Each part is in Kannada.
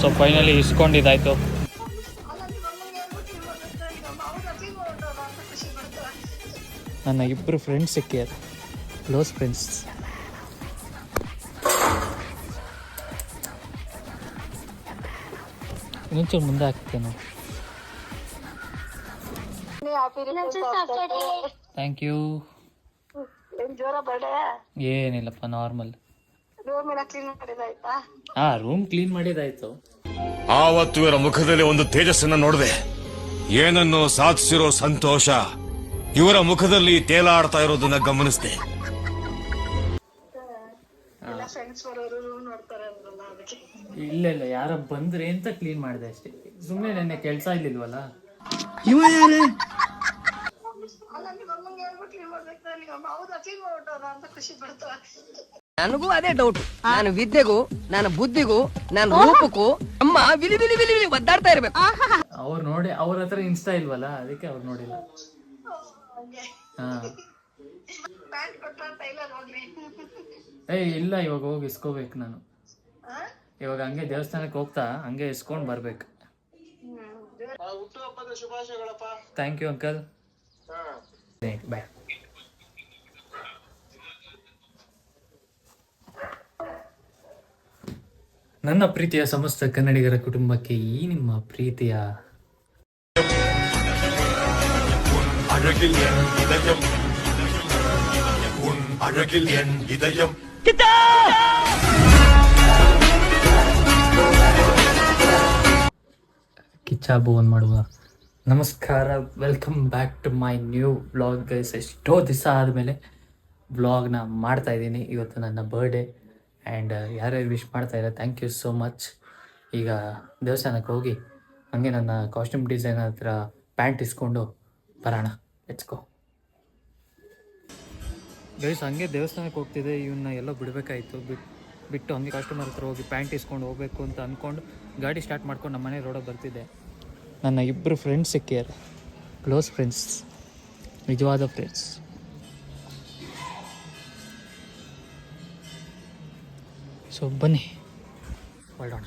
So finally ಇಸ್ಕೊಂಡಿದ್ದಾಯ್ತು. ನನ್ನ ಇಬ್ಬರು ಫ್ರೆಂಡ್ಸ್ ಸಿಕ್ಕಿದ್ದಾರೆ, ಕ್ಲೋಸ್ ಫ್ರೆಂಡ್ಸ್. ಇನ್ನೊಂಚೂರು ಮುಂದೆ ಹಾಕ್ತೇನೆ. Thank you. ಏನಿಲ್ಲಪ್ಪ, ನಾರ್ಮಲ್. ರೂಮ್ ಕ್ಲೀನ್ ಮಾಡಿದಾಯ್ತು. ಆವತ್ತು ಇವರ ಮುಖದಲ್ಲಿ ಒಂದು ತೇಜಸ್ಸನ್ನ ನೋಡಿದೆ. ಏನನ್ನು ಸಾಧಿಸಿರೋ ಸಂತೋಷ ಇವರ ಮುಖದಲ್ಲಿ ತೇಲಾಡ್ತಾ ಇರೋದನ್ನ ಗಮನಿಸಿದೆ. ಇಲ್ಲ ಇಲ್ಲ, ಯಾರ ಬಂದ್ರೆ ಅಂತ ಕ್ಲೀನ್ ಮಾಡಿದೆ ಅಷ್ಟೇ. ಸುಮ್ಮನೆ ನೆನ್ನೆ ಕೆಲಸ ಇರ್ಲಿಲ್ವಲ್ಲ. ನನಗೂ ಅದೇ ಡೌಟ್. ನಾನು ವಿದ್ಯೆಗೂ, ನಾನು ಬುದ್ಧಿಗೂ, ನಾನು ರೂಪಕ್ಕೂ ಅಮ್ಮ ವಿಲಿ ವಿಲಿ ವಿಲಿ ವಿಲಿ ಒದ್ದಾಡ್ತಾ ಇರ್ಬೇಕು. ಅವ್ರು ನೋಡಿ, ಅವ್ರ ಹತ್ರ ಇನ್ಸ್ಟಾ ಇಲ್ವಲ್ಲ, ಅದಕ್ಕೆ ಅವ್ರು ನೋಡಿಲ್ಲ. ಇಲ್ಲ, ಇವಾಗ ಹೋಗಿ ಇಸ್ಕೋಬೇಕು ನಾನು. ಇವಾಗ ಹಂಗೆ ದೇವಸ್ಥಾನಕ್ಕೆ ಹೋಗ್ತಾ ಹಂಗೆ ಇಸ್ಕೊಂಡ್ ಬರ್ಬೇಕು. Thank you uncle. ಬಾಯ್. ನನ್ನ ಪ್ರೀತಿಯ ಸಮಸ್ತ ಕನ್ನಡಿಗರ ಕುಟುಂಬಕ್ಕೆ ಈ ನಿಮ್ಮ ಪ್ರೀತಿಯ ಕಿಚ್ಚಾಬೋನ್ ಮಾಡುವ ನಮಸ್ಕಾರ. Welcome back to my new vlog guys. ಎಷ್ಟೋ ದಿವಸ ಆದಮೇಲೆ ವ್ಲಾಗ್ನ ಮಾಡ್ತಾ ಇದ್ದೀನಿ. ಇವತ್ತು ನನ್ನ ಬರ್ಡೇ ಆ್ಯಂಡ್ ಯಾರ್ಯಾರು ವಿಶ್ ಮಾಡ್ತಾಯಿದ್ದಾರೆ, ಥ್ಯಾಂಕ್ ಯು ಸೋ ಮಚ್. ಈಗ ದೇವಸ್ಥಾನಕ್ಕೆ ಹೋಗಿ ಹಾಗೆ ನನ್ನ ಕಾಸ್ಟ್ಯೂಮ್ ಡಿಸೈನರ್ ಹತ್ರ ಪ್ಯಾಂಟ್ ಇಸ್ಕೊಂಡು ಬರೋಣ. Let's go guys. ಹಂಗೆ ದೇವಸ್ಥಾನಕ್ಕೆ ಹೋಗ್ತಿದ್ದೆ, ಇವನ್ನ ಎಲ್ಲ ಬಿಡಬೇಕಾಯಿತು. ಬಿಟ್ಟು ಹಂಗೆ ಕಸ್ಟಮರ್ ಹತ್ರ ಹೋಗಿ ಪ್ಯಾಂಟ್ ಇಸ್ಕೊಂಡು ಹೋಗಬೇಕು ಅಂತ ಅಂದ್ಕೊಂಡು ಗಾಡಿ ಸ್ಟಾರ್ಟ್ ಮಾಡ್ಕೊಂಡು ನಮ್ಮ ಮನೆ ರೋಡಲ್ಲಿ ಬರ್ತಿದ್ದೆ. ನನ್ನ ಇಬ್ಬರು ಫ್ರೆಂಡ್ಸ್ ಸಿಕ್ಕಿದ್ದಾರೆ, ಕ್ಲೋಸ್ ಫ್ರೆಂಡ್ಸ್, ನಿಜವಾದ ಫ್ರೆಂಡ್ಸ್. ಸೊ ಬನ್ನಿ ಹೊರಡೋಣ.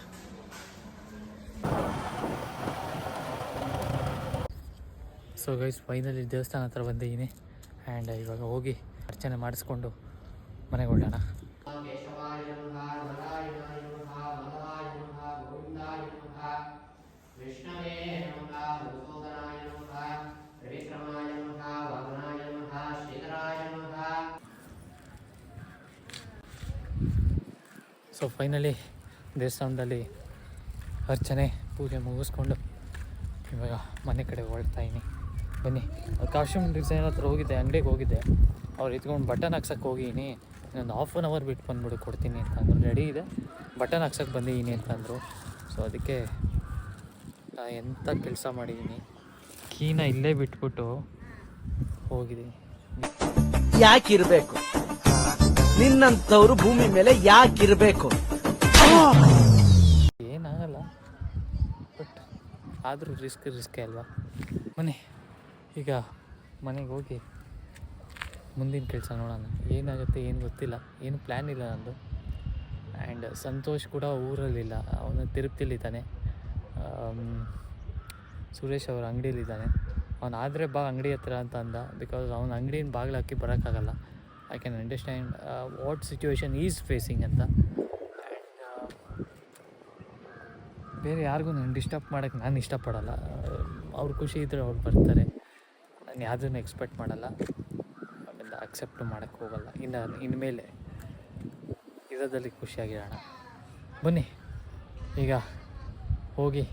ಸೊ ಗೈಸ್, ಫೈನಲಿ ದೇವಸ್ಥಾನ ಹತ್ರ ಬಂದಿದ್ದೀನಿ ಆ್ಯಂಡ್ ಇವಾಗ ಹೋಗಿ ಅರ್ಚನೆ ಮಾಡಿಸ್ಕೊಂಡು ಮನೆಗೆ ಹೊರಡೋಣ. ಸೊ ಫೈನಲಿ ದೇವಸ್ಥಾನದಲ್ಲಿ ಅರ್ಚನೆ ಪೂಜೆ ಮುಗಿಸ್ಕೊಂಡು ಇವಾಗ ಮನೆ ಕಡೆ ಹೊರಡ್ತಾಯಿದ್ದೀನಿ. ಬನ್ನಿ. ಕಾಸ್ಟ್ಯೂಮ್ ಡಿಸೈನ್ ಹತ್ರ ಹೋಗಿದ್ದೆ, ಅಂಗಡಿಗೆ ಹೋಗಿದ್ದೆ. ಅವ್ರು ಇದ್ಕೊಂಡು ಬಟನ್ ಹಾಕ್ಸಕ್ಕೆ ಹೋಗಿದ್ದೀನಿ. ಇನ್ನೊಂದು ಹಾಫ್ ಆನ್ ಅವರ್ ಬಿಟ್ಟು ಬಂದ್ಬಿಡು ಕೊಡ್ತೀನಿ ಅಂತಂದರು. ರೆಡಿ ಇದೆ, ಬಟನ್ ಹಾಕ್ಸಕ್ಕೆ ಬಂದಿದ್ದೀನಿ ಅಂತಂದರು. ಸೊ ಅದಕ್ಕೆ ನಾನು ಎಂಥ ಕೆಲಸ ಮಾಡಿದ್ದೀನಿ, ಕೀನ ಇಲ್ಲೇ ಬಿಟ್ಬಿಟ್ಟು ಹೋಗಿದ್ದೀನಿ. ಯಾಕಿರ್ಬೇಕು ನಿನ್ನಂಥವ್ರು ಭೂಮಿ ಮೇಲೆ? ಯಾಕಿರ್ಬೇಕು? ಏನಾಗಲ್ಲ, ಬಟ್ ಆದರೂ ರಿಸ್ಕೇ ಅಲ್ವಾ. ಮನೆ ಈಗ ಮನೆಗೆ ಹೋಗಿ ಮುಂದಿನ ಕೆಲಸ ನೋಡೋಣ. ಏನಾಗುತ್ತೆ ಏನು ಗೊತ್ತಿಲ್ಲ, ಏನು ಪ್ಲ್ಯಾನ್ ಇಲ್ಲ ನಂದು. ಆ್ಯಂಡ್ ಸಂತೋಷ್ ಕೂಡ ಊರಲ್ಲಿಲ್ಲ, ಅವನು ತಿರುಪ್ತಿಲಿದ್ದಾನೆ. ಸುರೇಶ್ ಅವ್ರ ಅಂಗಡಿಯಲ್ಲಿದ್ದಾನೆ. ಅವನು ಆದರೆ ಬಾ ಅಂಗಡಿ ಹತ್ರ ಅಂತ ಅಂದ. ಬಿಕಾಸ್ ಅವನ ಅಂಗಡಿನ ಬಾಗಿಲು ಹಾಕಿ ಬರೋಕ್ಕಾಗಲ್ಲ. I can understand what situation is facing ಅಂತ. ಬೇರೆ ಯಾರಿಗೂ ನಾನು ಡಿಸ್ಟರ್ಬ್ ಮಾಡೋಕ್ಕೆ ನಾನು ಇಷ್ಟಪಡಲ್ಲ. ಅವ್ರ ಖುಷಿ ಇದ್ದರೆ ಅವ್ರು ಬರ್ತಾರೆ. ನಾನು ಯಾವುದನ್ನು ಎಕ್ಸ್ಪೆಕ್ಟ್ ಮಾಡಲ್ಲ, ಆಮೇಲೆ ಅಕ್ಸೆಪ್ಟ್ ಮಾಡೋಕ್ಕೆ ಹೋಗಲ್ಲ. ಇನ್ಮೇಲೆ ಇರೋದಲ್ಲಿ ಖುಷಿಯಾಗಿರೋಣ. ಬನ್ನಿ ಈಗ ಹೋಗಿ.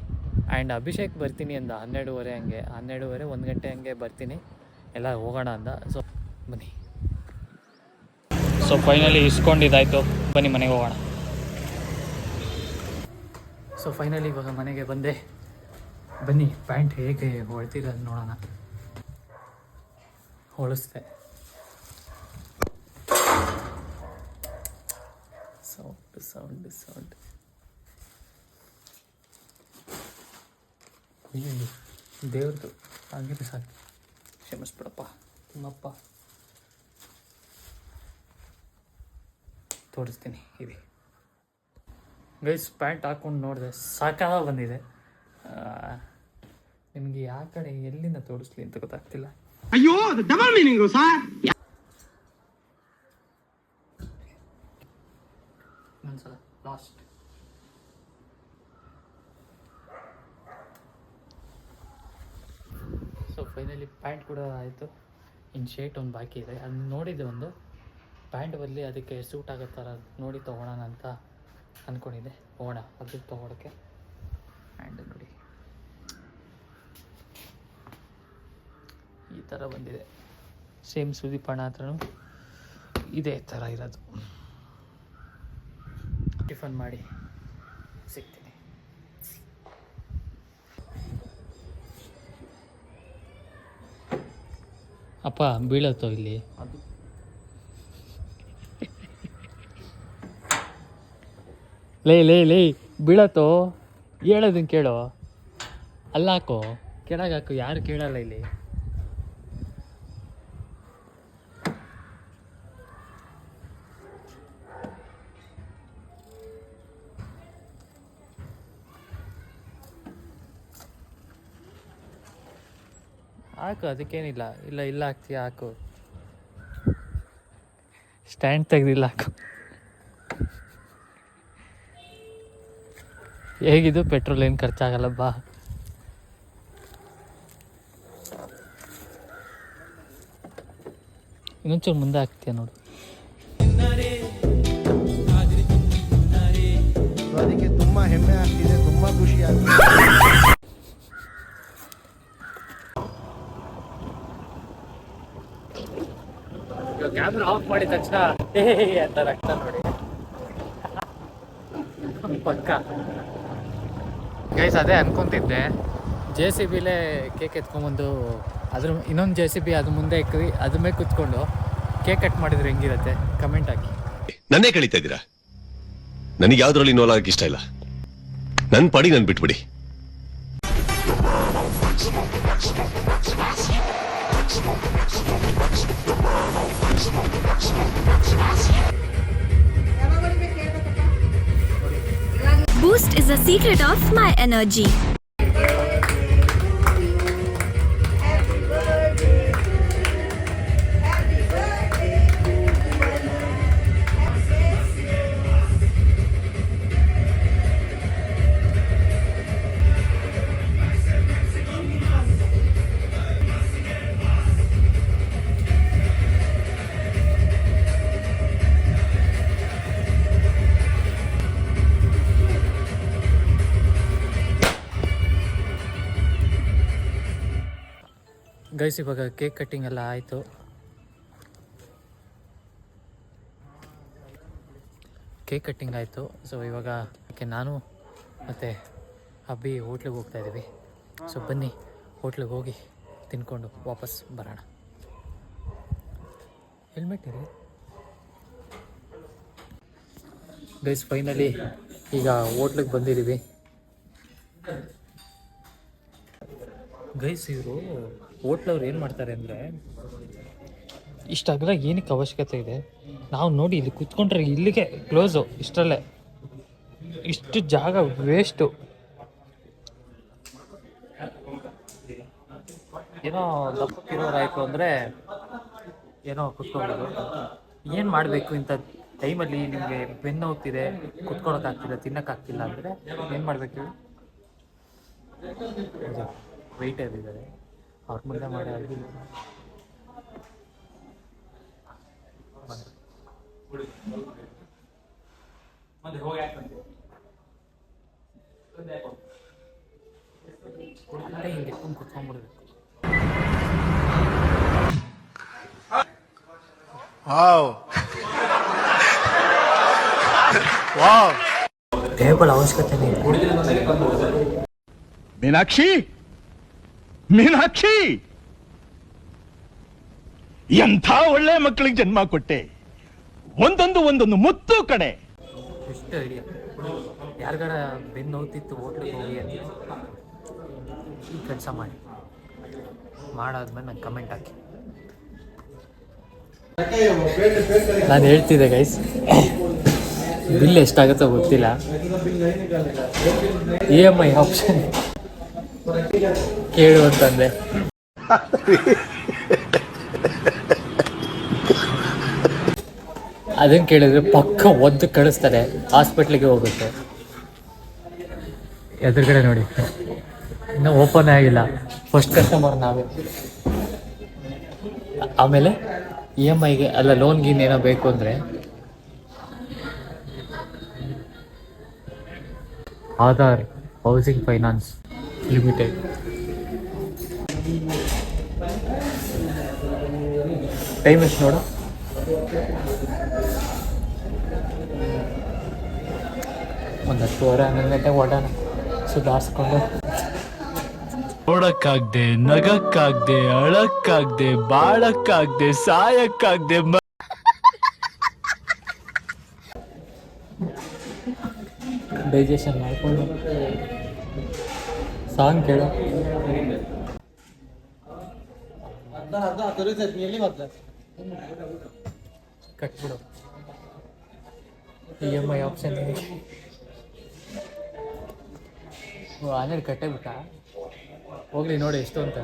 ಆ್ಯಂಡ್ ಅಭಿಷೇಕ್ ಬರ್ತೀನಿ ಅಂದ 12:30 ಹಂಗೆ, 12:30 1 ಗಂಟೆ ಹಂಗೆ ಬರ್ತೀನಿ, ಎಲ್ಲ ಹೋಗೋಣ ಅಂದ. ಸೊ ಬನ್ನಿ. ಸೊ ಫೈನಲಿ ಇಸ್ಕೊಂಡಿದ್ದಾಯ್ತು, ಬನ್ನಿ ಮನೆಗೆ ಹೋಗೋಣ. ಸೊ ಫೈನಲಿ ಇವಾಗ ಮನೆಗೆ ಬಂದೆ. ಬನ್ನಿ ಪ್ಯಾಂಟ್ ಹೇಗೆ ಹೊಳ್ತಿರೋದು ನೋಡೋಣ. ಹೊಳಿಸ್ದೆ. ಸೌಂಡ್ ಅಯ್ಯೋ ದೇವ್ರದ್ದು ಹಂಗೆ ಸಾಕು. ಕ್ಷಮಿಸ್ಬಿಡಪ್ಪ ನಿಮ್ಮಪ್ಪ. ತೋರಿಸ್ತೀನಿ. ಇದೆ ಗೈಸ್ ಪ್ಯಾಂಟ್ ಹಾಕ್ಕೊಂಡು ನೋಡಿದೆ ಸಾಕಾಗ ಬಂದಿದೆ. ನಿಮಗೆ ಯಾವ ಕಡೆ ಎಲ್ಲಿಂದ ತೋರಿಸ್ಲಿ ಅಂತ ಗೊತ್ತಾಗ್ತಿಲ್ಲ. ಅಯ್ಯೋ ಅದು ಡಬಲ್ ಮೀನಿಂಗು ಸರ್. ಒಂದ್ಸಲ ಲಾಸ್ಟ್. ಸೊ ಫೈನಲಿ ಪ್ಯಾಂಟ್ ಕೂಡ ಆಯಿತು. ಇನ್ನು ಶರ್ಟ್ ಒಂದು ಬಾಕಿ ಇದೆ, ಅದನ್ನ ನೋಡಿದ್ದೆ. ಒಂದು ಪ್ಯಾಂಟ್ ಬದಲಿ ಅದಕ್ಕೆ ಸೂಟ್ ಆಗೋ ಥರ ನೋಡಿ ತೊಗೊಳೋಣ ಅಂತ ಅಂದ್ಕೊಂಡಿದ್ದೆ. ಹೋಗೋಣ ಅದಕ್ಕೆ ತೊಗೊಳಕ್ಕೆ. ಆ್ಯಂಡ್ ನೋಡಿ ಈ ಥರ ಬಂದಿದೆ. ಸೇಮ್ ಸುದೀಪ್ ಅಣ್ಣ ಹತ್ರನೂ ಇದೇ ಥರ ಇರೋದು. ಟಿಫನ್ ಮಾಡಿ ಸಿಗ್ತೀನಿ. ಅಪ್ಪ ಬೀಳತ್ತೋ ಇಲ್ಲಿ? ಅದು ಲೇ ಬೀಳತ್ತೋ, ಹೇಳೋದನ್ನ ಕೇಳೋ. ಅಲ್ಲಾಕೋ, ಕೆಳಗಾಕು, ಯಾರು ಕೇಳಲ್ಲ ಇಲ್ಲಿ. ಹಾಕು, ಅದಕ್ಕೇನಿಲ್ಲ. ಇಲ್ಲ ಹಾಕ್ತೀಯ, ಹಾಕು. ಸ್ಟ್ಯಾಂಡ್ ತೆಗ್ದಿಲ್ಲ, ಹಾಕು. ಹೇಗಿದು ಪೆಟ್ರೋಲ್ ಏನು ಖರ್ಚಾಗಲ್ಲ, ಬಾ. ಇನ್ನೊಂಚೂರು ಮುಂದೆ ಹಾಕ್ತೀಯ ನೋಡು. ಅದಕ್ಕೆ ತುಂಬಾ ಹೆಮ್ಮೆ ಆಗ್ತಿದೆ, ತುಂಬಾ ಖುಷಿ ಆಗ್ತಿದೆ. ಕ್ಯಾಮ್ರಾ ಆಫ್ ಮಾಡಿದ ತಕ್ಷಣ ಅಂತ ರಕ್ತ ನೋಡಿ ಪಕ್ಕ. ಗೈಸ್ ಅದೇ ಅನ್ಕೊಂತಿದ್ದೆ, JCBಲೇ ಕೇಕ್ ಎತ್ಕೊಂಬಂದು ಇನ್ನೊಂದು JCB ಅದು ಮುಂದೆ ಇಕ್ಕಿ ಅದ್ರ ಮೇಲೆ ಕುತ್ಕೊಂಡು ಕೇಕ್ ಕಟ್ ಮಾಡಿದ್ರೆ ಹೆಂಗಿರುತ್ತೆ? ಕಮೆಂಟ್ ಹಾಕಿ. ನನ್ನೇ ಕಳೀತಾ ಇದ್ದೀರಾ? ನನಗೆ ಯಾವ್ದ್ರಲ್ಲಿ ಇನ್ವಾಲ್ವ್ ಆಗಕ್ಕೆ ಇಷ್ಟ ಇಲ್ಲ. ನನ್ನ ಪಾಡಿ ನನ್ ಬಿಟ್ಬಿಡಿ. Boost is the secret of my energy. Guys ಇವಾಗ ಕೇಕ್ ಕಟ್ಟಿಂಗ್ ಎಲ್ಲ ಆಯಿತು. ಕೇಕ್ ಕಟ್ಟಿಂಗ್ ಆಯಿತು. ಸೊ ಇವಾಗ ನಾನು ಮತ್ತು ಅಬ್ಬಿ ಹೋಟ್ಲಿಗೆ ಹೋಗ್ತಾ ಇದ್ದೀವಿ. ಸೊ ಬನ್ನಿ ಹೋಟ್ಲಿಗೆ ಹೋಗಿ ತಿನ್ಕೊಂಡು ವಾಪಸ್ ಬರೋಣ. ಹೆಲ್ಮೆಟ್ ಇರಿ ಗೈಸ್. ಫೈನಲಿ ಈಗ ಹೋಟ್ಲಿಗೆ ಬಂದಿದ್ದೀವಿ. ಗೈಸ್ ಇವರು ಹೋಟ್ಲವ್ರು ಏನು ಮಾಡ್ತಾರೆ ಅಂದರೆ, ಇಷ್ಟು ಅಗಲ ಏನಕ್ಕೆ ಅವಶ್ಯಕತೆ ಇದೆ? ನಾವು ನೋಡಿ ಇಲ್ಲಿ ಕುತ್ಕೊಂಡ್ರೆ ಇಲ್ಲಿಗೆ ಕ್ಲೋಸು, ಇಷ್ಟರಲ್ಲೇ ಇಷ್ಟು ಜಾಗ ವೇಸ್ಟು. ಏನೋ ದಪ್ಪಕ್ಕಿರೋರಾಯಿತು ಅಂದರೆ ಏನೋ ಕುತ್ಕೊಬೋದು. ಏನು ಮಾಡಬೇಕು ಇಂಥ ಟೈಮಲ್ಲಿ? ನಿಮಗೆ ಬೆನ್ನು ಹೋಗ್ತಿದೆ, ಕುತ್ಕೊಳಕ್ಕಾಗ್ತಿಲ್ಲ, ತಿನ್ನೋಕ್ಕಾಗ್ತಿಲ್ಲ ಅಂದರೆ ಏನು ಮಾಡಬೇಕು? ವೆಯ್ಟರ್ ಇದ್ದಾರೆ, ಅವ್ರ ಮುಂದೆ ಮಾಡಿ ಆಗಿಲ್ಲ. ಹಿಂಗೆ ಕುತ್ಕೊಂಡ್ಬಿಡ್ಬೇಕು. ಟೇಬಲ್ ಅವಶ್ಯಕತೆ ಮೀನಾಕ್ಷಿ, ಮೀನಾಕ್ಷಿ, ಎಂಥ ಒಳ್ಳೆ ಮಕ್ಕಳಿಗೆ ಜನ್ಮ ಕೊಟ್ಟೆ. ಒಂದೊಂದು ಮುತ್ತು ಕಡೆ. ಎಷ್ಟು ಐಡಿಯಾ. ಯಾರಿಗಾರ ಬೆನ್ನು ನೋವ್ತಿತ್ತು ಹೋಟ್ಲಿಗೆ ಹೋಗಿ ಅಂತ ಈ ಕೆಲಸ ಮಾಡಾದ್ಮೇಲೆ ನಂಗೆ ಕಮೆಂಟ್ ಹಾಕಿ. ನಾನು ಹೇಳ್ತಿದ್ದೆ ಗೈಸ್, ಬಿಲ್ ಎಷ್ಟಾಗುತ್ತೋ ಗೊತ್ತಿಲ್ಲ. EMI ಆಪ್ಷನ್ ಕೇಳು ಅಂತಂದೆ. ಅದನ್ನು ಕೇಳಿದ್ರೆ ಪಕ್ಕ ಒದ್ದು ಕಳಿಸ್ತಾರೆ, ಹಾಸ್ಪಿಟ್ಲಿಗೆ ಹೋಗುತ್ತೆ. ಎದುರುಗಡೆ ನೋಡಿ, ಇನ್ನೂ ಓಪನ್ ಆಗಿಲ್ಲ. ಫಸ್ಟ್ ಕಸ್ಟಮರ್ ನಾವೇ. ಆಮೇಲೆ EMIಗೆ ಅಲ್ಲ, ಲೋನ್ಗೆ ಇನ್ನೇನೋ ಬೇಕು ಅಂದರೆ Aadhaar housing finance limited. Time ಎಷ್ಟು ನೋಡು. ಒಂದು 10:30 11 ಗಂಟೆಗೆ ಹೊಡೋಣ, ಸುಧಾರಿಸ್ಕೊಂಡು. ನೋಡಕ್ಕಾಗ್ದೆ, ನಗಕ್ಕಾಗ್ದೆ, ಅಳಕ್ಕಾಗ್ದೆ, ಬಾಳಕ್ಕಾಗ್ದೆ, ಸಾಯಕ್ಕಾಗ್ದೆ. ಡೈಜೆಷನ್ ಮಾಡಿಕೊಂಡು ಸಾಂಗ್ ಕೇಳೋ. ಕಟ್ಬಿಡು. EMI ಆಪ್ಷನ್ ಇದೆ. ಆಮೇಲೆ ಕಟ್ಟೇ ಬಿಟ್ಟ. ಹೋಗ್ಲಿ ನೋಡಿ ಎಷ್ಟು ಅಂತ.